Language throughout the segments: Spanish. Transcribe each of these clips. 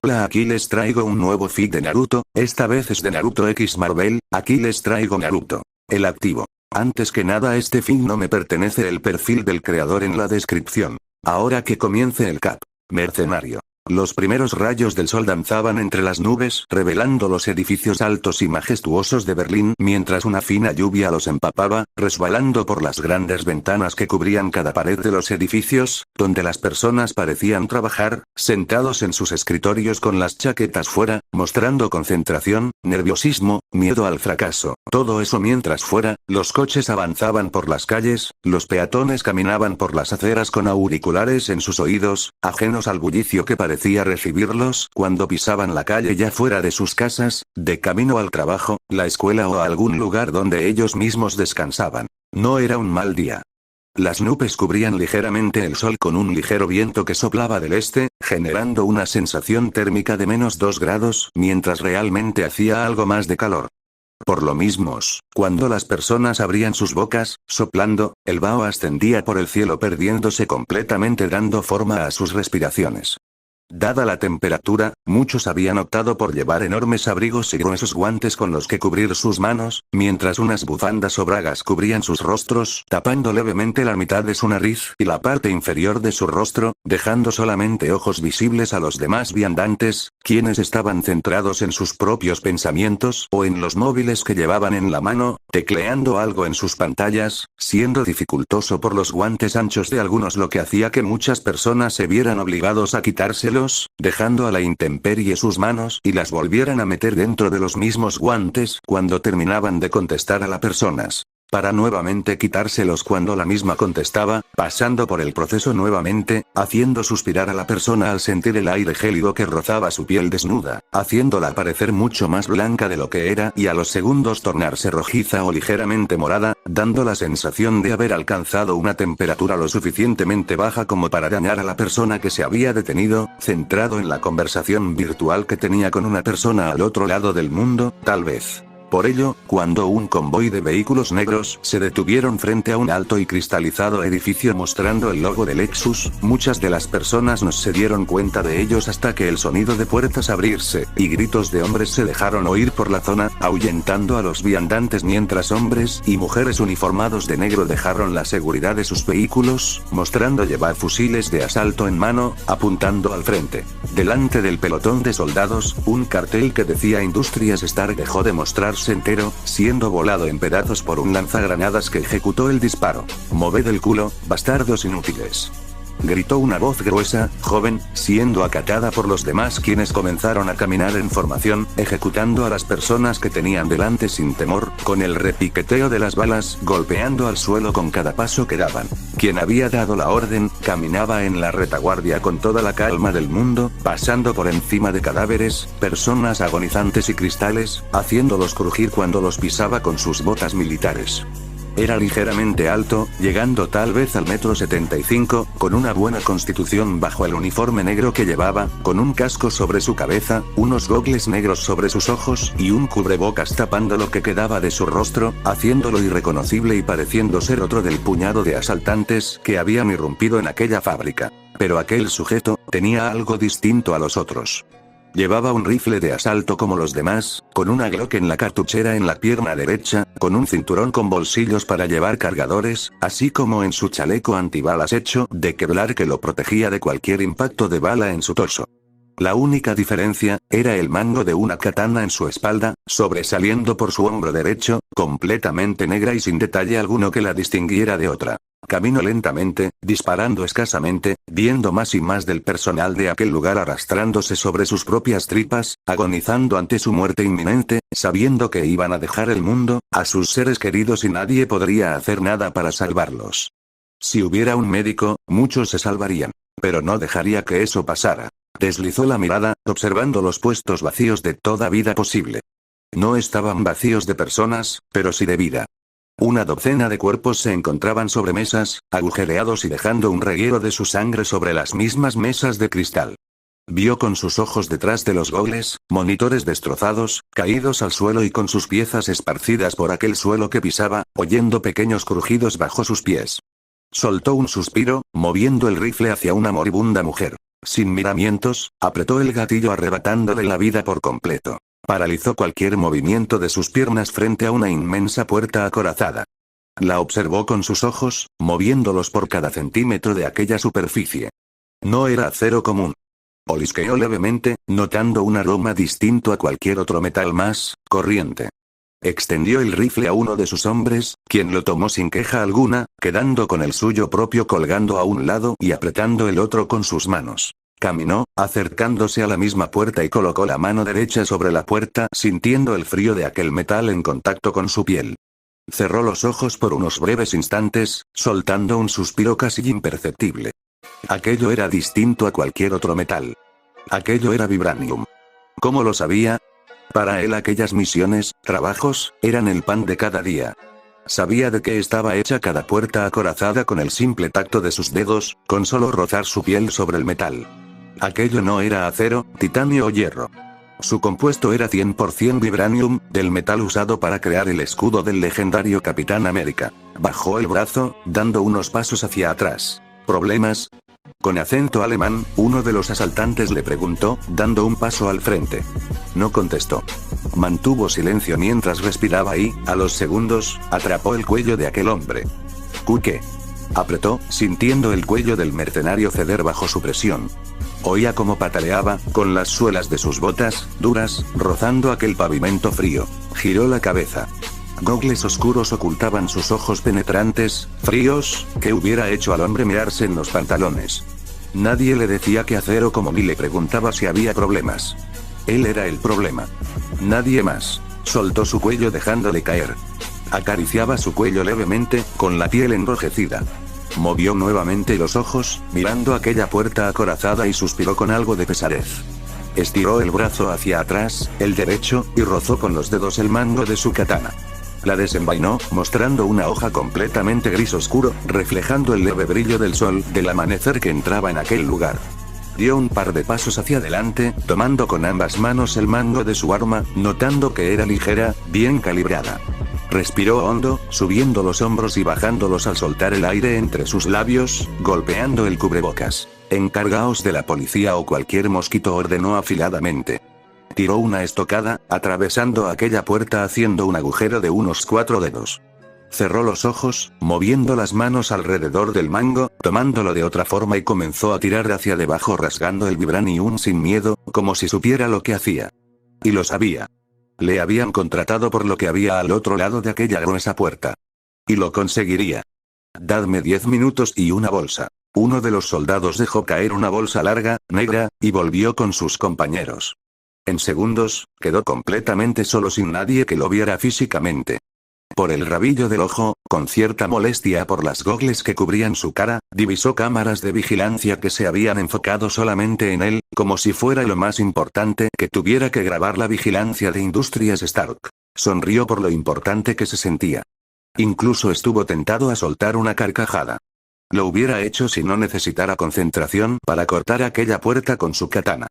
Hola, aquí les traigo un nuevo feed de Naruto, esta vez es de Naruto X Marvel, aquí les traigo Naruto. El activo. Antes que nada este feed no me pertenece, el perfil del creador en la descripción. Ahora que comience el cap. Mercenario. Los primeros rayos del sol danzaban entre las nubes, revelando los edificios altos y majestuosos de Berlín, mientras una fina lluvia los empapaba, resbalando por las grandes ventanas que cubrían cada pared de los edificios, donde las personas parecían trabajar, sentados en sus escritorios con las chaquetas fuera, mostrando concentración, nerviosismo, miedo al fracaso. Todo eso mientras fuera, los coches avanzaban por las calles, los peatones caminaban por las aceras con auriculares en sus oídos, ajenos al bullicio que parecía recibirlos cuando pisaban la calle ya fuera de sus casas, de camino al trabajo, la escuela o a algún lugar donde ellos mismos descansaban. No era un mal día. Las nubes cubrían ligeramente el sol con un ligero viento que soplaba del este, generando una sensación térmica de -2 grados, mientras realmente hacía algo más de calor. Por lo mismo, cuando las personas abrían sus bocas, soplando, el vaho ascendía por el cielo perdiéndose completamente dando forma a sus respiraciones. Dada la temperatura, muchos habían optado por llevar enormes abrigos y gruesos guantes con los que cubrir sus manos, mientras unas bufandas o bragas cubrían sus rostros, tapando levemente la mitad de su nariz y la parte inferior de su rostro, dejando solamente ojos visibles a los demás viandantes, quienes estaban centrados en sus propios pensamientos o en los móviles que llevaban en la mano, tecleando algo en sus pantallas, siendo dificultoso por los guantes anchos de algunos, lo que hacía que muchas personas se vieran obligados a quitárselos, dejando a la intemperie sus manos y las volvieran a meter dentro de los mismos guantes cuando terminaban de contestar a las personas, para nuevamente quitárselos cuando la misma contestaba, pasando por el proceso nuevamente, haciendo suspirar a la persona al sentir el aire gélido que rozaba su piel desnuda, haciéndola parecer mucho más blanca de lo que era y a los segundos tornarse rojiza o ligeramente morada, dando la sensación de haber alcanzado una temperatura lo suficientemente baja como para dañar a la persona que se había detenido, centrado en la conversación virtual que tenía con una persona al otro lado del mundo, tal vez. Por ello, cuando un convoy de vehículos negros se detuvieron frente a un alto y cristalizado edificio mostrando el logo de Lexus, muchas de las personas no se dieron cuenta de ellos hasta que el sonido de puertas abrirse y gritos de hombres se dejaron oír por la zona, ahuyentando a los viandantes mientras hombres y mujeres uniformados de negro dejaron la seguridad de sus vehículos, mostrando llevar fusiles de asalto en mano, apuntando al frente. Delante del pelotón de soldados, un cartel que decía Industrias Stark dejó de mostrarse entero, siendo volado en pedazos por un lanzagranadas que ejecutó el disparo. «Moved el culo, bastardos inútiles», gritó una voz gruesa, joven, siendo acatada por los demás quienes comenzaron a caminar en formación, ejecutando a las personas que tenían delante sin temor, con el repiqueteo de las balas golpeando al suelo con cada paso que daban. Quien había dado la orden, caminaba en la retaguardia con toda la calma del mundo, pasando por encima de cadáveres, personas agonizantes y cristales, haciéndolos crujir cuando los pisaba con sus botas militares. Era ligeramente alto, llegando tal vez al 1,75 m, con una buena constitución bajo el uniforme negro que llevaba, con un casco sobre su cabeza, unos gogles negros sobre sus ojos y un cubrebocas tapando lo que quedaba de su rostro, haciéndolo irreconocible y pareciendo ser otro del puñado de asaltantes que habían irrumpido en aquella fábrica. Pero aquel sujeto tenía algo distinto a los otros. Llevaba un rifle de asalto como los demás, con una Glock en la cartuchera en la pierna derecha, con un cinturón con bolsillos para llevar cargadores, así como en su chaleco antibalas hecho de Kevlar que lo protegía de cualquier impacto de bala en su torso. La única diferencia, era el mango de una katana en su espalda, sobresaliendo por su hombro derecho, completamente negra y sin detalle alguno que la distinguiera de otra. Caminó lentamente, disparando escasamente, viendo más y más del personal de aquel lugar arrastrándose sobre sus propias tripas, agonizando ante su muerte inminente, sabiendo que iban a dejar el mundo, a sus seres queridos y nadie podría hacer nada para salvarlos. Si hubiera un médico, muchos se salvarían. Pero no dejaría que eso pasara. Deslizó la mirada, observando los puestos vacíos de toda vida posible. No estaban vacíos de personas, pero sí de vida. Una docena de cuerpos se encontraban sobre mesas, agujereados y dejando un reguero de su sangre sobre las mismas mesas de cristal. Vio con sus ojos detrás de los gogles, monitores destrozados, caídos al suelo y con sus piezas esparcidas por aquel suelo que pisaba, oyendo pequeños crujidos bajo sus pies. Soltó un suspiro, moviendo el rifle hacia una moribunda mujer. Sin miramientos, apretó el gatillo arrebatándole la vida por completo. Paralizó cualquier movimiento de sus piernas frente a una inmensa puerta acorazada. La observó con sus ojos, moviéndolos por cada centímetro de aquella superficie. No era acero común. Olisqueó levemente, notando un aroma distinto a cualquier otro metal más corriente. Extendió el rifle a uno de sus hombres, quien lo tomó sin queja alguna, quedando con el suyo propio colgando a un lado y apretando el otro con sus manos. Caminó, acercándose a la misma puerta y colocó la mano derecha sobre la puerta, sintiendo el frío de aquel metal en contacto con su piel. Cerró los ojos por unos breves instantes, soltando un suspiro casi imperceptible. Aquello era distinto a cualquier otro metal. Aquello era vibranium. ¿Cómo lo sabía? Para él aquellas misiones, trabajos, eran el pan de cada día. Sabía de qué estaba hecha cada puerta acorazada con el simple tacto de sus dedos, con solo rozar su piel sobre el metal. Aquello no era acero, titanio o hierro. Su compuesto era 100% vibranium, del metal usado para crear el escudo del legendario Capitán América. Bajó el brazo, dando unos pasos hacia atrás. ¿Problemas? Con acento alemán, uno de los asaltantes le preguntó, dando un paso al frente. No contestó. Mantuvo silencio mientras respiraba y, a los segundos, atrapó el cuello de aquel hombre. ¿Qué? Apretó, sintiendo el cuello del mercenario ceder bajo su presión. Oía cómo pataleaba, con las suelas de sus botas, duras, rozando aquel pavimento frío. Giró la cabeza. Gogles oscuros ocultaban sus ojos penetrantes, fríos, que hubiera hecho al hombre mearse en los pantalones. Nadie le decía qué hacer o cómo ni le preguntaba si había problemas. Él era el problema. Nadie más. Soltó su cuello dejándole caer. Acariciaba su cuello levemente, con la piel enrojecida. Movió nuevamente los ojos, mirando aquella puerta acorazada y suspiró con algo de pesadez. Estiró el brazo hacia atrás, el derecho, y rozó con los dedos el mango de su katana. La desenvainó, mostrando una hoja completamente gris oscuro, reflejando el leve brillo del sol del amanecer que entraba en aquel lugar. Dio un par de pasos hacia adelante, tomando con ambas manos el mango de su arma, notando que era ligera, bien calibrada. Respiró hondo, subiendo los hombros y bajándolos al soltar el aire entre sus labios, golpeando el cubrebocas. Encargaos de la policía o cualquier mosquito, ordenó afiladamente. Tiró una estocada, atravesando aquella puerta haciendo un agujero de unos 4 dedos. Cerró los ojos, moviendo las manos alrededor del mango, tomándolo de otra forma y comenzó a tirar hacia debajo rasgando el vibranium sin miedo, como si supiera lo que hacía. Y lo sabía. Le habían contratado por lo que había al otro lado de aquella gruesa puerta. Y lo conseguiría. Dadme 10 minutos y una bolsa. Uno de los soldados dejó caer una bolsa larga, negra, y volvió con sus compañeros. En segundos, quedó completamente solo sin nadie que lo viera físicamente. Por el rabillo del ojo, con cierta molestia por las gogles que cubrían su cara, divisó cámaras de vigilancia que se habían enfocado solamente en él, como si fuera lo más importante que tuviera que grabar la vigilancia de Industrias Stark. Sonrió por lo importante que se sentía. Incluso estuvo tentado a soltar una carcajada. Lo hubiera hecho si no necesitara concentración para cortar aquella puerta con su katana.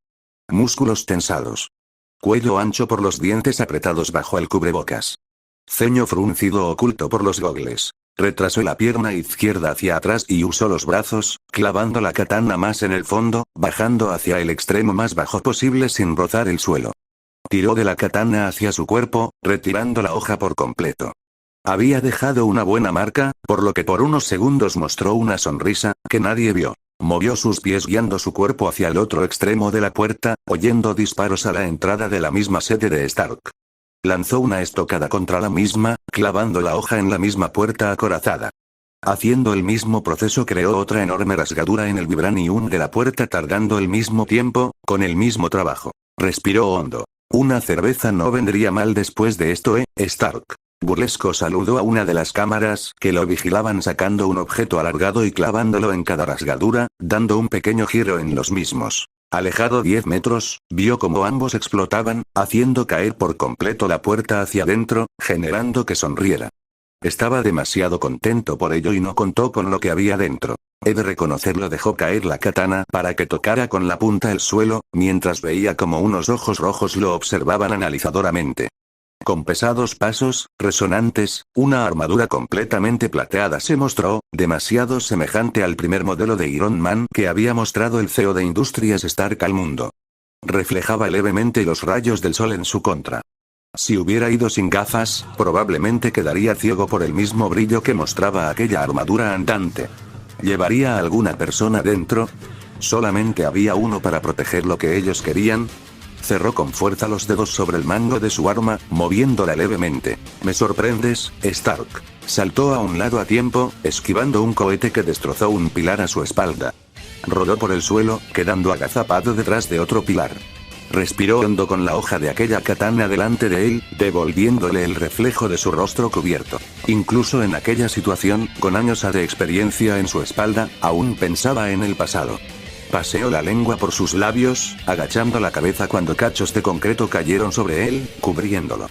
Músculos tensados. Cuello ancho por los dientes apretados bajo el cubrebocas. Ceño fruncido oculto por los gogles. Retrasó la pierna izquierda hacia atrás y usó los brazos, clavando la katana más en el fondo, bajando hacia el extremo más bajo posible sin rozar el suelo. Tiró de la katana hacia su cuerpo, retirando la hoja por completo. Había dejado una buena marca, por lo que por unos segundos mostró una sonrisa, que nadie vio. Movió sus pies guiando su cuerpo hacia el otro extremo de la puerta, oyendo disparos a la entrada de la misma sede de Stark. Lanzó una estocada contra la misma, clavando la hoja en la misma puerta acorazada. Haciendo el mismo proceso creó otra enorme rasgadura en el vibranium de la puerta tardando el mismo tiempo, con el mismo trabajo. Respiró hondo. Una cerveza no vendría mal después de esto, Stark. Burlesco saludó a una de las cámaras que lo vigilaban sacando un objeto alargado y clavándolo en cada rasgadura, dando un pequeño giro en los mismos. Alejado 10 metros, vio cómo ambos explotaban, haciendo caer por completo la puerta hacia adentro, generando que sonriera. Estaba demasiado contento por ello y no contó con lo que había dentro. He de reconocerlo, dejó caer la katana para que tocara con la punta el suelo, mientras veía como unos ojos rojos lo observaban analizadoramente. Con pesados pasos, resonantes, una armadura completamente plateada se mostró, demasiado semejante al primer modelo de Iron Man que había mostrado el CEO de Industrias Stark al mundo. Reflejaba levemente los rayos del sol en su contra. Si hubiera ido sin gafas, probablemente quedaría ciego por el mismo brillo que mostraba aquella armadura andante. ¿Llevaría a alguna persona dentro? Solamente había uno para proteger lo que ellos querían. Cerró con fuerza los dedos sobre el mango de su arma, moviéndola levemente. «Me sorprendes, Stark». Saltó a un lado a tiempo, esquivando un cohete que destrozó un pilar a su espalda. Rodó por el suelo, quedando agazapado detrás de otro pilar. Respiró hondo con la hoja de aquella katana delante de él, devolviéndole el reflejo de su rostro cubierto. Incluso en aquella situación, con años de experiencia en su espalda, aún pensaba en el pasado. Paseó la lengua por sus labios, agachando la cabeza cuando cachos de concreto cayeron sobre él, cubriéndolo.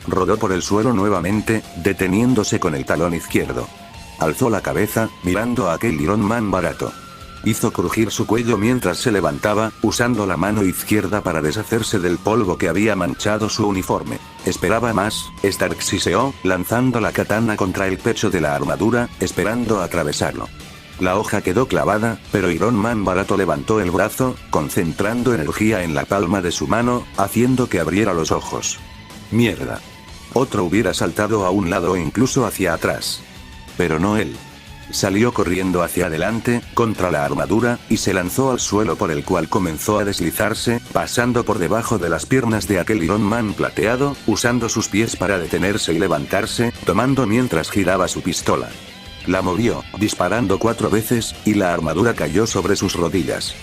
Rodó por el suelo nuevamente, deteniéndose con el talón izquierdo. Alzó la cabeza, mirando a aquel Iron Man barato. Hizo crujir su cuello mientras se levantaba, usando la mano izquierda para deshacerse del polvo que había manchado su uniforme. Esperaba más, Stark siseó, lanzando la katana contra el pecho de la armadura, esperando atravesarlo. La hoja quedó clavada, pero Iron Man barato levantó el brazo, concentrando energía en la palma de su mano, haciendo que abriera los ojos. Mierda. Otro hubiera saltado a un lado o incluso hacia atrás. Pero no él. Salió corriendo hacia adelante, contra la armadura, y se lanzó al suelo por el cual comenzó a deslizarse, pasando por debajo de las piernas de aquel Iron Man plateado, usando sus pies para detenerse y levantarse, tomando mientras giraba su pistola. La movió, disparando 4 veces, y la armadura cayó sobre sus rodillas.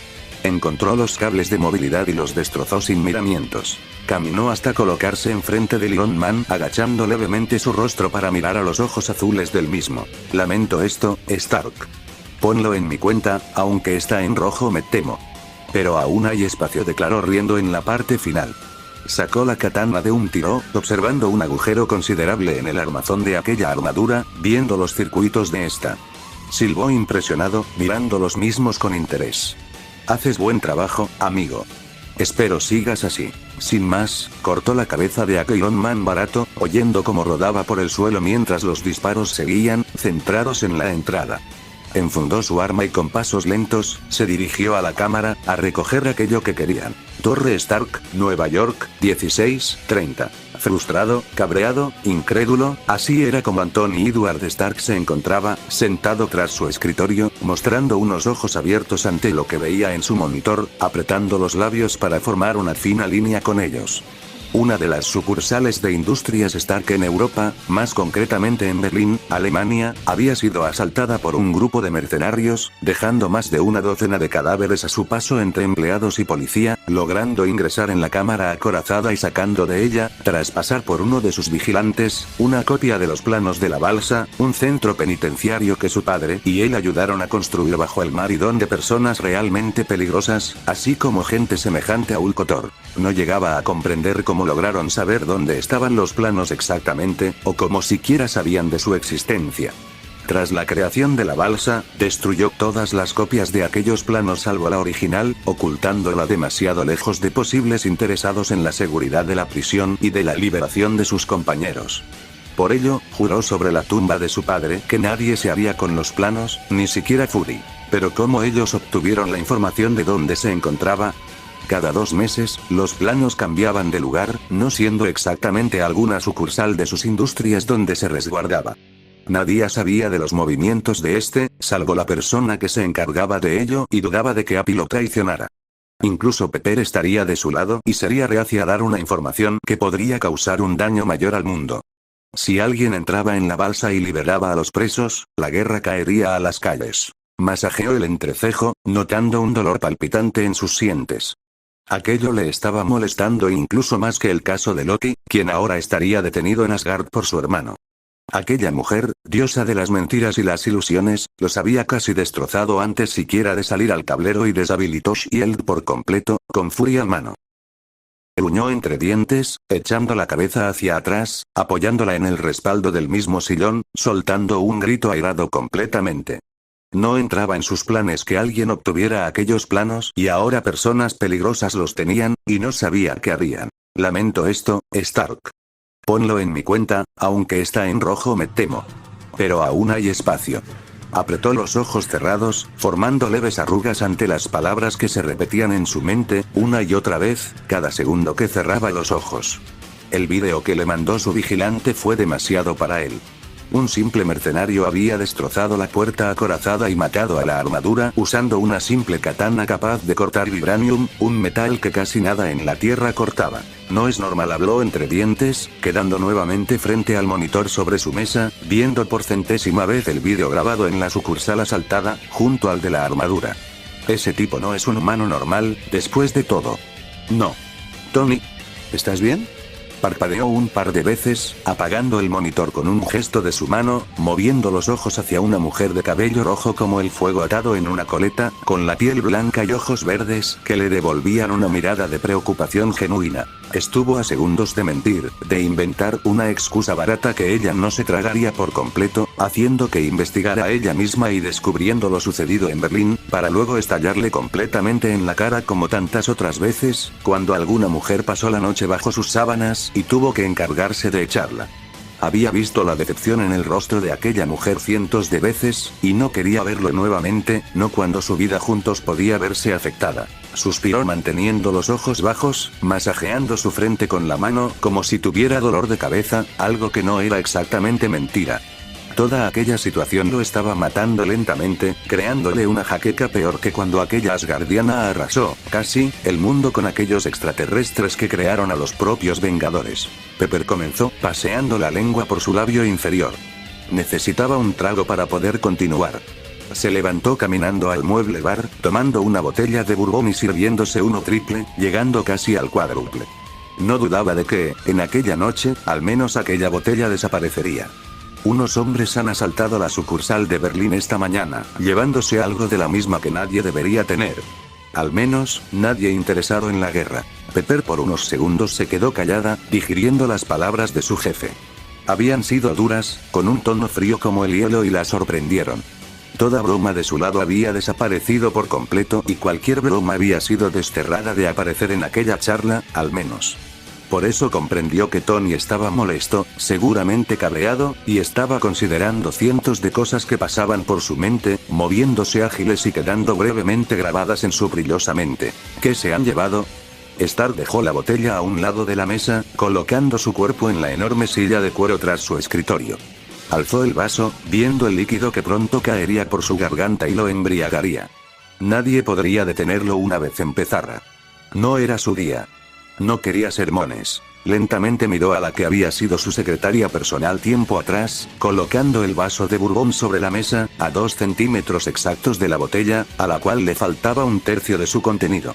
Encontró los cables de movilidad y los destrozó sin miramientos. Caminó hasta colocarse enfrente del Iron Man, agachando levemente su rostro para mirar a los ojos azules del mismo. «Lamento esto, Stark. Ponlo en mi cuenta, aunque está en rojo me temo. Pero aún hay espacio», declaró riendo en la parte final. Sacó la katana de un tiro, observando un agujero considerable en el armazón de aquella armadura, viendo los circuitos de esta. Silbó impresionado, mirando los mismos con interés. «Haces buen trabajo, amigo. Espero sigas así». Sin más, cortó la cabeza de aquel Iron Man barato, oyendo cómo rodaba por el suelo mientras los disparos seguían, centrados en la entrada. Enfundó su arma y con pasos lentos, se dirigió a la cámara, a recoger aquello que querían. Torre Stark, Nueva York, 16:30. Frustrado, cabreado, incrédulo, así era como Anthony Edward Stark se encontraba, sentado tras su escritorio, mostrando unos ojos abiertos ante lo que veía en su monitor, apretando los labios para formar una fina línea con ellos. Una de las sucursales de Industrias Stark en Europa, más concretamente en Berlín, Alemania, había sido asaltada por un grupo de mercenarios, dejando más de una docena de cadáveres a su paso entre empleados y policía, logrando ingresar en la cámara acorazada y sacando de ella, tras pasar por uno de sus vigilantes, una copia de los planos de la balsa, un centro penitenciario que su padre y él ayudaron a construir bajo el mar y donde personas realmente peligrosas, así como gente semejante a Hulk Thor, no llegaba a comprender cómo lograron saber dónde estaban los planos exactamente, o cómo siquiera sabían de su existencia. Tras la creación de la balsa, destruyó todas las copias de aquellos planos salvo la original, ocultándola demasiado lejos de posibles interesados en la seguridad de la prisión y de la liberación de sus compañeros. Por ello, juró sobre la tumba de su padre que nadie se haría con los planos, ni siquiera Fury. Pero ¿cómo ellos obtuvieron la información de dónde se encontraba? Cada 2 meses, los planos cambiaban de lugar, no siendo exactamente alguna sucursal de sus industrias donde se resguardaba. Nadie sabía de los movimientos de este, salvo la persona que se encargaba de ello y dudaba de que Happy lo traicionara. Incluso Pepper estaría de su lado y sería reacia a dar una información que podría causar un daño mayor al mundo. Si alguien entraba en la balsa y liberaba a los presos, la guerra caería a las calles. Masajeó el entrecejo, notando un dolor palpitante en sus sientes. Aquello le estaba molestando incluso más que el caso de Loki, quien ahora estaría detenido en Asgard por su hermano. Aquella mujer, diosa de las mentiras y las ilusiones, los había casi destrozado antes siquiera de salir al tablero y deshabilitó Shield por completo, con furia en mano. Gruñó entre dientes, echando la cabeza hacia atrás, apoyándola en el respaldo del mismo sillón, soltando un grito airado completamente. No entraba en sus planes que alguien obtuviera aquellos planos y ahora personas peligrosas los tenían, y no sabía qué harían. Lamento esto, Stark. Ponlo en mi cuenta, aunque está en rojo me temo. Pero aún hay espacio. Apretó los ojos cerrados, formando leves arrugas ante las palabras que se repetían en su mente, una y otra vez, cada segundo que cerraba los ojos. El vídeo que le mandó su vigilante fue demasiado para él. Un simple mercenario había destrozado la puerta acorazada y matado a la armadura usando una simple katana capaz de cortar vibranium, un metal que casi nada en la tierra cortaba. No es normal, habló entre dientes, quedando nuevamente frente al monitor sobre su mesa, viendo por centésima vez el vídeo grabado en la sucursal asaltada, junto al de la armadura. Ese tipo no es un humano normal, después de todo. No. Tony, ¿estás bien? Parpadeó un par de veces, apagando el monitor con un gesto de su mano, moviendo los ojos hacia una mujer de cabello rojo como el fuego atado en una coleta, con la piel blanca y ojos verdes, que le devolvían una mirada de preocupación genuina. Estuvo a segundos de mentir, de inventar una excusa barata que ella no se tragaría por completo, haciendo que investigara a ella misma y descubriendo lo sucedido en Berlín, para luego estallarle completamente en la cara como tantas otras veces, cuando alguna mujer pasó la noche bajo sus sábanas y tuvo que encargarse de echarla. Había visto la decepción en el rostro de aquella mujer cientos de veces, y no quería verlo nuevamente, no cuando su vida juntos podía verse afectada. Suspiró manteniendo los ojos bajos, masajeando su frente con la mano, como si tuviera dolor de cabeza, algo que no era exactamente mentira. Toda aquella situación lo estaba matando lentamente, creándole una jaqueca peor que cuando aquella asgardiana arrasó, casi, el mundo con aquellos extraterrestres que crearon a los propios Vengadores. Pepper comenzó, paseando la lengua por su labio inferior. Necesitaba un trago para poder continuar. Se levantó caminando al mueble bar, tomando una botella de bourbon y sirviéndose uno triple, llegando casi al cuádruple. No dudaba de que, en aquella noche, al menos aquella botella desaparecería. Unos hombres han asaltado la sucursal de Berlín esta mañana, llevándose algo de la misma que nadie debería tener. Al menos, nadie interesado en la guerra. Pepper por unos segundos se quedó callada, digiriendo las palabras de su jefe. Habían sido duras, con un tono frío como el hielo y la sorprendieron. Toda broma de su lado había desaparecido por completo y cualquier broma había sido desterrada de aparecer en aquella charla, al menos. Por eso comprendió que Tony estaba molesto, seguramente cabreado, y estaba considerando cientos de cosas que pasaban por su mente, moviéndose ágiles y quedando brevemente grabadas en su brillosa mente. ¿Qué se han llevado? Stark dejó la botella a un lado de la mesa, colocando su cuerpo en la enorme silla de cuero tras su escritorio. Alzó el vaso, viendo el líquido que pronto caería por su garganta y lo embriagaría. Nadie podría detenerlo una vez empezara. No era su día. No quería sermones. Lentamente miró a la que había sido su secretaria personal tiempo atrás, colocando el vaso de bourbon sobre la mesa, a 2 centímetros exactos de la botella, a la cual le faltaba un tercio de su contenido.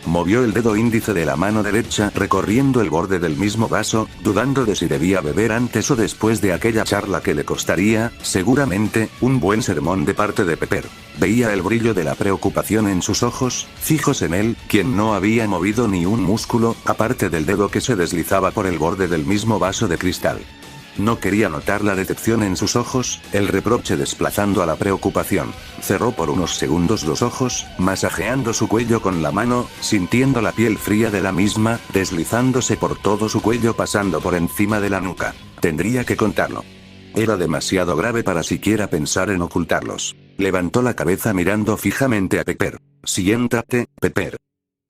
Movió el dedo índice de la mano derecha recorriendo el borde del mismo vaso, dudando de si debía beber antes o después de aquella charla que le costaría, seguramente, un buen sermón de parte de Pepper. Veía el brillo de la preocupación en sus ojos, fijos en él, quien no había movido ni un músculo, aparte del dedo que se deslizaba por el borde del mismo vaso de cristal. No quería notar la decepción en sus ojos, el reproche desplazando a la preocupación. Cerró por unos segundos los ojos, masajeando su cuello con la mano, sintiendo la piel fría de la misma, deslizándose por todo su cuello pasando por encima de la nuca. Tendría que contarlo. Era demasiado grave para siquiera pensar en ocultarlos. Levantó la cabeza mirando fijamente a Pepper. Siéntate, Pepper.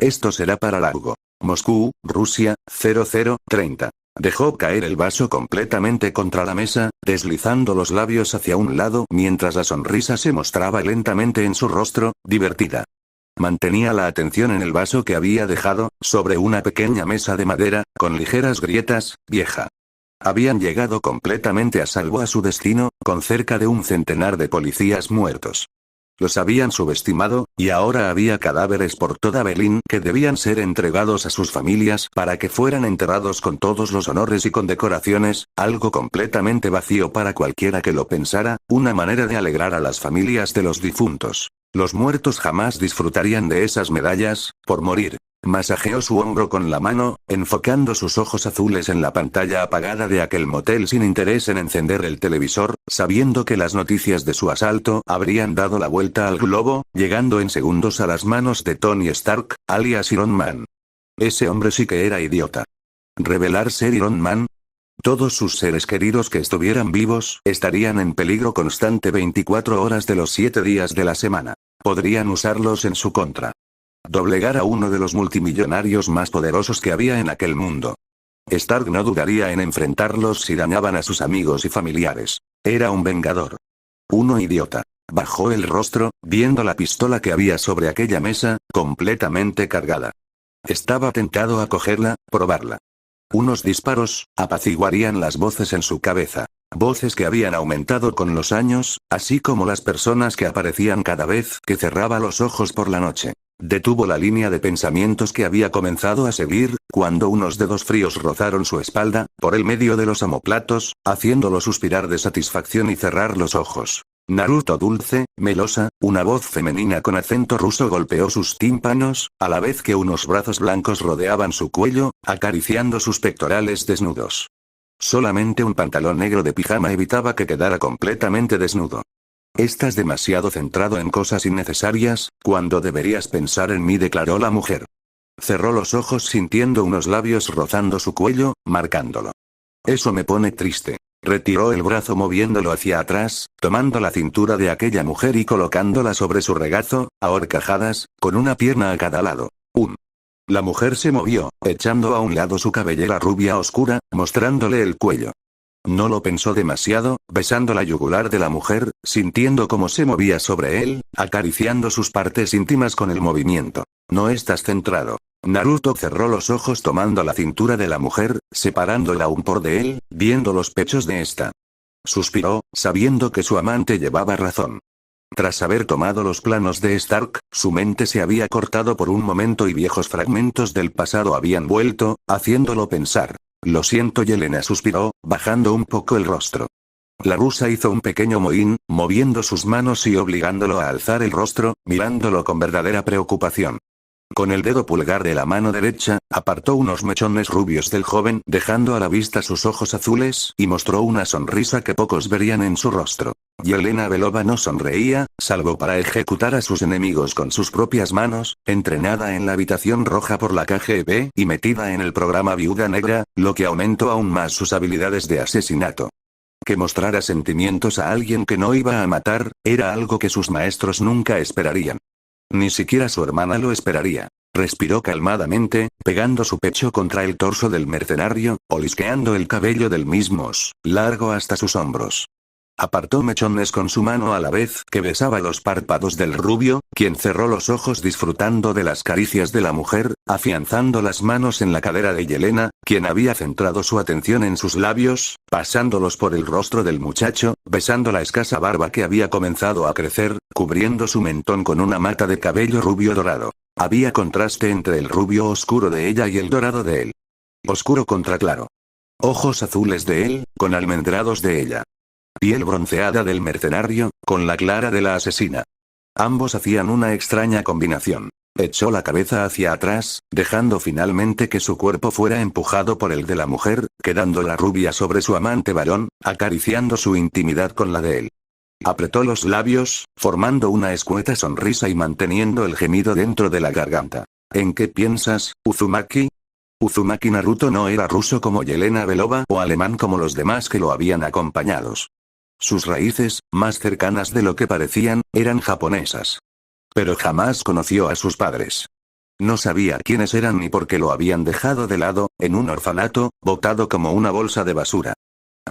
Esto será para largo. Moscú, Rusia, 0030. Dejó caer el vaso completamente contra la mesa, deslizando los labios hacia un lado mientras la sonrisa se mostraba lentamente en su rostro, divertida. Mantenía la atención en el vaso que había dejado, sobre una pequeña mesa de madera, con ligeras grietas, vieja. Habían llegado completamente a salvo a su destino, con cerca de 100 de policías muertos. Los habían subestimado, y ahora había cadáveres por toda Berlín que debían ser entregados a sus familias para que fueran enterrados con todos los honores y condecoraciones, algo completamente vacío para cualquiera que lo pensara, una manera de alegrar a las familias de los difuntos. Los muertos jamás disfrutarían de esas medallas, por morir. Masajeó su hombro con la mano, enfocando sus ojos azules en la pantalla apagada de aquel motel sin interés en encender el televisor, sabiendo que las noticias de su asalto habrían dado la vuelta al globo, llegando en segundos a las manos de Tony Stark, alias Iron Man. Ese hombre sí que era idiota. ¿Revelar ser Iron Man? Todos sus seres queridos que estuvieran vivos estarían en peligro constante 24 horas de los 7 días de la semana. Podrían usarlos en su contra. Doblegar a uno de los multimillonarios más poderosos que había en aquel mundo. Stark no dudaría en enfrentarlos si dañaban a sus amigos y familiares. Era un vengador. Uno idiota. Bajó el rostro, viendo la pistola que había sobre aquella mesa, completamente cargada. Estaba tentado a cogerla, probarla. Unos disparos apaciguarían las voces en su cabeza. Voces que habían aumentado con los años, así como las personas que aparecían cada vez que cerraba los ojos por la noche. Detuvo la línea de pensamientos que había comenzado a seguir, cuando unos dedos fríos rozaron su espalda, por el medio de los omoplatos, haciéndolo suspirar de satisfacción y cerrar los ojos. Naruto dulce, melosa, una voz femenina con acento ruso golpeó sus tímpanos, a la vez que unos brazos blancos rodeaban su cuello, acariciando sus pectorales desnudos. Solamente un pantalón negro de pijama evitaba que quedara completamente desnudo. Estás demasiado centrado en cosas innecesarias, cuando deberías pensar en mí, declaró la mujer. Cerró los ojos sintiendo unos labios rozando su cuello, marcándolo. Eso me pone triste. Retiró el brazo moviéndolo hacia atrás, tomando la cintura de aquella mujer y colocándola sobre su regazo, a horcajadas, con una pierna a cada lado. La mujer se movió, echando a un lado su cabellera rubia oscura, mostrándole el cuello. No lo pensó demasiado, besando la yugular de la mujer, sintiendo cómo se movía sobre él, acariciando sus partes íntimas con el movimiento. No estás centrado. Naruto cerró los ojos tomando la cintura de la mujer, separándola aún por de él, viendo los pechos de esta. Suspiró, sabiendo que su amante llevaba razón. Tras haber tomado los planos de Stark, su mente se había cortado por un momento y viejos fragmentos del pasado habían vuelto, haciéndolo pensar. Lo siento, Yelena suspiró, bajando un poco el rostro. La rusa hizo un pequeño mohín, moviendo sus manos y obligándolo a alzar el rostro, mirándolo con verdadera preocupación. Con el dedo pulgar de la mano derecha, apartó unos mechones rubios del joven, dejando a la vista sus ojos azules, y mostró una sonrisa que pocos verían en su rostro. Yelena Belova no sonreía, salvo para ejecutar a sus enemigos con sus propias manos, entrenada en la habitación roja por la KGB y metida en el programa Viuda Negra, lo que aumentó aún más sus habilidades de asesinato. Que mostrara sentimientos a alguien que no iba a matar, era algo que sus maestros nunca esperarían. Ni siquiera su hermana lo esperaría. Respiró calmadamente, pegando su pecho contra el torso del mercenario, olisqueando el cabello del mismo, largo hasta sus hombros. Apartó mechones con su mano a la vez que besaba los párpados del rubio, quien cerró los ojos disfrutando de las caricias de la mujer, afianzando las manos en la cadera de Yelena, quien había centrado su atención en sus labios, pasándolos por el rostro del muchacho, besando la escasa barba que había comenzado a crecer, cubriendo su mentón con una mata de cabello rubio dorado. Había contraste entre el rubio oscuro de ella y el dorado de él. Oscuro contra claro. Ojos azules de él, con almendrados de ella. Piel bronceada del mercenario, con la clara de la asesina. Ambos hacían una extraña combinación. Echó la cabeza hacia atrás, dejando finalmente que su cuerpo fuera empujado por el de la mujer, quedando la rubia sobre su amante varón, acariciando su intimidad con la de él. Apretó los labios, formando una escueta sonrisa y manteniendo el gemido dentro de la garganta. ¿En qué piensas, Uzumaki? Uzumaki Naruto no era ruso como Yelena Belova o alemán como los demás que lo habían acompañado. Sus raíces, más cercanas de lo que parecían, eran japonesas. Pero jamás conoció a sus padres. No sabía quiénes eran ni por qué lo habían dejado de lado, en un orfanato, botado como una bolsa de basura.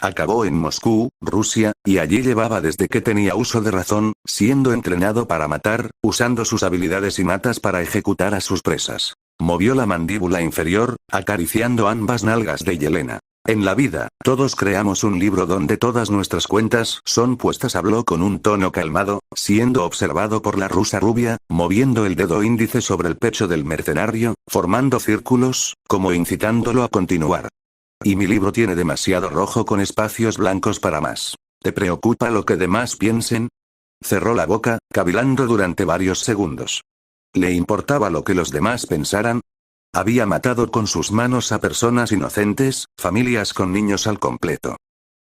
Acabó en Moscú, Rusia, y allí llevaba desde que tenía uso de razón, siendo entrenado para matar, usando sus habilidades innatas para ejecutar a sus presas. Movió la mandíbula inferior, acariciando ambas nalgas de Yelena. En la vida, todos creamos un libro donde todas nuestras cuentas son puestas. Habló con un tono calmado, siendo observado por la rusa rubia, moviendo el dedo índice sobre el pecho del mercenario, formando círculos, como incitándolo a continuar. Y mi libro tiene demasiado rojo con espacios blancos para más. ¿Te preocupa lo que demás piensen? Cerró la boca, cavilando durante varios segundos. ¿Le importaba lo que los demás pensaran? Había matado con sus manos a personas inocentes, familias con niños al completo.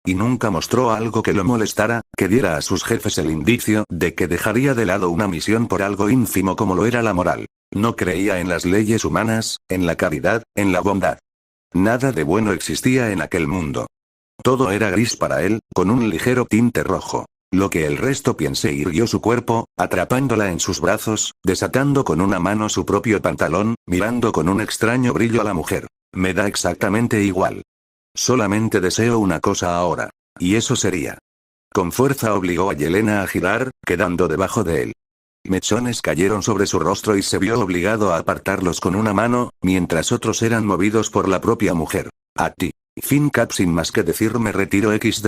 Y nunca mostró algo que lo molestara, que diera a sus jefes el indicio de que dejaría de lado una misión por algo ínfimo como lo era la moral. No creía en las leyes humanas, en la caridad, en la bondad. Nada de bueno existía en aquel mundo. Todo era gris para él, con un ligero tinte rojo. Lo que el resto piense irguió su cuerpo, atrapándola en sus brazos, desatando con una mano su propio pantalón, mirando con un extraño brillo a la mujer. Me da exactamente igual. Solamente deseo una cosa ahora. Y eso sería. Con fuerza obligó a Yelena a girar, quedando debajo de él. Mechones cayeron sobre su rostro y se vio obligado a apartarlos con una mano, mientras otros eran movidos por la propia mujer. A ti. Fin cap sin más que decir me retiro XD.